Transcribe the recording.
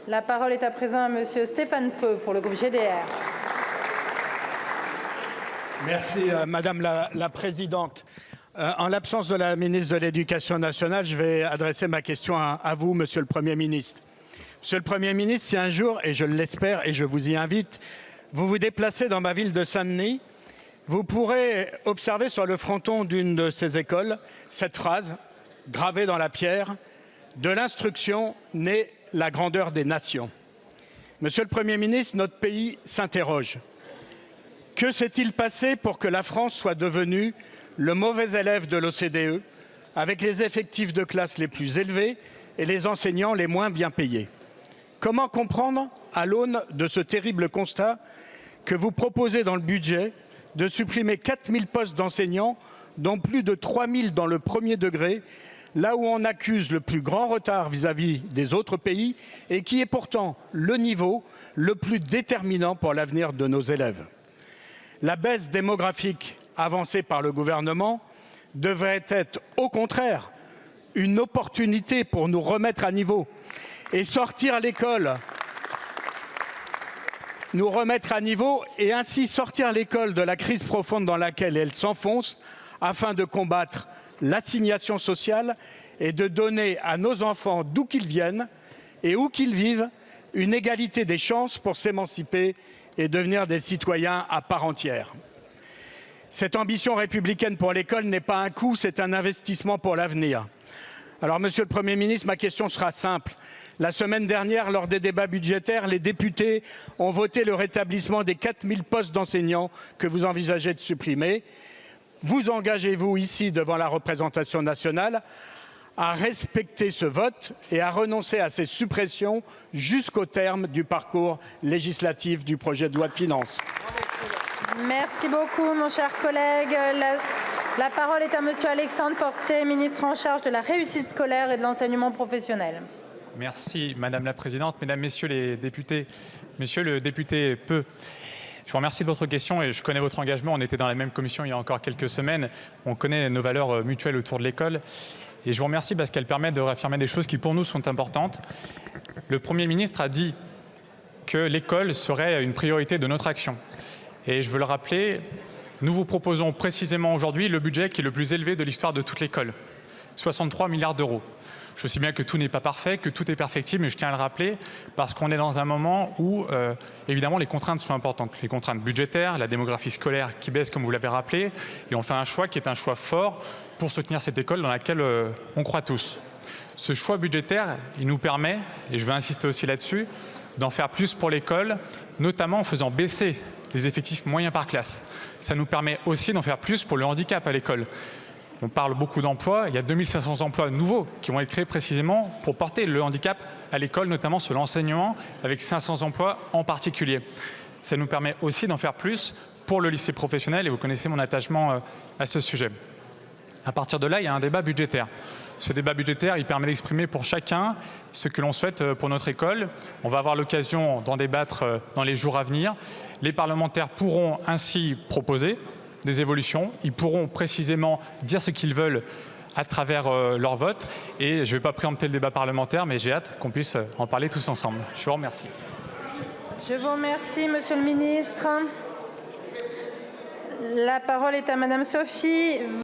La parole est à présent à Monsieur Stéphane Peu pour le groupe GDR. Merci Madame la Présidente. En l'absence de la ministre de l'Éducation nationale, je vais adresser ma question à vous, Monsieur le Premier ministre. Monsieur le Premier ministre, si un jour, et je l'espère et je vous y invite, vous vous déplacez dans ma ville de Saint-Denis, vous pourrez observer sur le fronton d'une de ces écoles cette phrase gravée dans la pierre: de l'instruction naît la grandeur des nations. Monsieur le Premier ministre, notre pays s'interroge. Que s'est-il passé pour que la France soit devenue le mauvais élève de l'OCDE, avec les effectifs de classe les plus élevés et les enseignants les moins bien payés? Comment comprendre, à l'aune de ce terrible constat, que vous proposez dans le budget de supprimer 4000 postes d'enseignants, dont plus de 3000 dans le premier degré, là où on accuse le plus grand retard vis-à-vis des autres pays et qui est pourtant le niveau le plus déterminant pour l'avenir de nos élèves? La baisse démographique avancée par le gouvernement devrait être, au contraire, une opportunité pour nous remettre à niveau et sortir l'école. Nous remettre à niveau et ainsi sortir l'école de la crise profonde dans laquelle elle s'enfonce, afin de combattre l'assignation sociale et de donner à nos enfants, d'où qu'ils viennent et où qu'ils vivent, une égalité des chances pour s'émanciper et devenir des citoyens à part entière. Cette ambition républicaine pour l'école n'est pas un coût, c'est un investissement pour l'avenir. Alors, Monsieur le Premier ministre, ma question sera simple. La semaine dernière, lors des débats budgétaires, les députés ont voté le rétablissement des 4000 postes d'enseignants que vous envisagez de supprimer. Vous engagez-vous ici, devant la représentation nationale, à respecter ce vote et à renoncer à ces suppressions jusqu'au terme du parcours législatif du projet de loi de finances? Merci beaucoup, mon cher collègue. La parole est à Monsieur Alexandre Portier, ministre en charge de la réussite scolaire et de l'enseignement professionnel. Merci Madame la Présidente, Mesdames, Messieurs les députés. Monsieur le député Peu, je vous remercie de votre question et je connais votre engagement. On était dans la même commission il y a encore quelques semaines. On connaît nos valeurs mutuelles autour de l'école. Et je vous remercie parce qu'elle permet de réaffirmer des choses qui pour nous sont importantes. Le Premier ministre a dit que l'école serait une priorité de notre action. Et je veux le rappeler, nous vous proposons précisément aujourd'hui le budget qui est le plus élevé de l'histoire de toute l'école. 63 milliards d'euros. Je sais bien que tout n'est pas parfait, que tout est perfectible, mais je tiens à le rappeler parce qu'on est dans un moment où, évidemment, les contraintes sont importantes. Les contraintes budgétaires, la démographie scolaire qui baisse, comme vous l'avez rappelé, et on fait un choix qui est un choix fort pour soutenir cette école dans laquelle on croit tous. Ce choix budgétaire, il nous permet, et je veux insister aussi là-dessus, d'en faire plus pour l'école, notamment en faisant baisser les effectifs moyens par classe. Ça nous permet aussi d'en faire plus pour le handicap à l'école. On parle beaucoup d'emplois, il y a 2500 emplois nouveaux qui vont être créés précisément pour porter le handicap à l'école, notamment sur l'enseignement, avec 500 emplois en particulier. Ça nous permet aussi d'en faire plus pour le lycée professionnel et vous connaissez mon attachement à ce sujet. À partir de là, il y a un débat budgétaire. Ce débat budgétaire, il permet d'exprimer pour chacun ce que l'on souhaite pour notre école. On va avoir l'occasion d'en débattre dans les jours à venir. Les parlementaires pourront ainsi proposer des évolutions. Ils pourront précisément dire ce qu'ils veulent à travers leur vote. Et je ne vais pas préempter le débat parlementaire, mais j'ai hâte qu'on puisse en parler tous ensemble. Je vous remercie. Je vous remercie, Monsieur le ministre. La parole est à Madame Sophie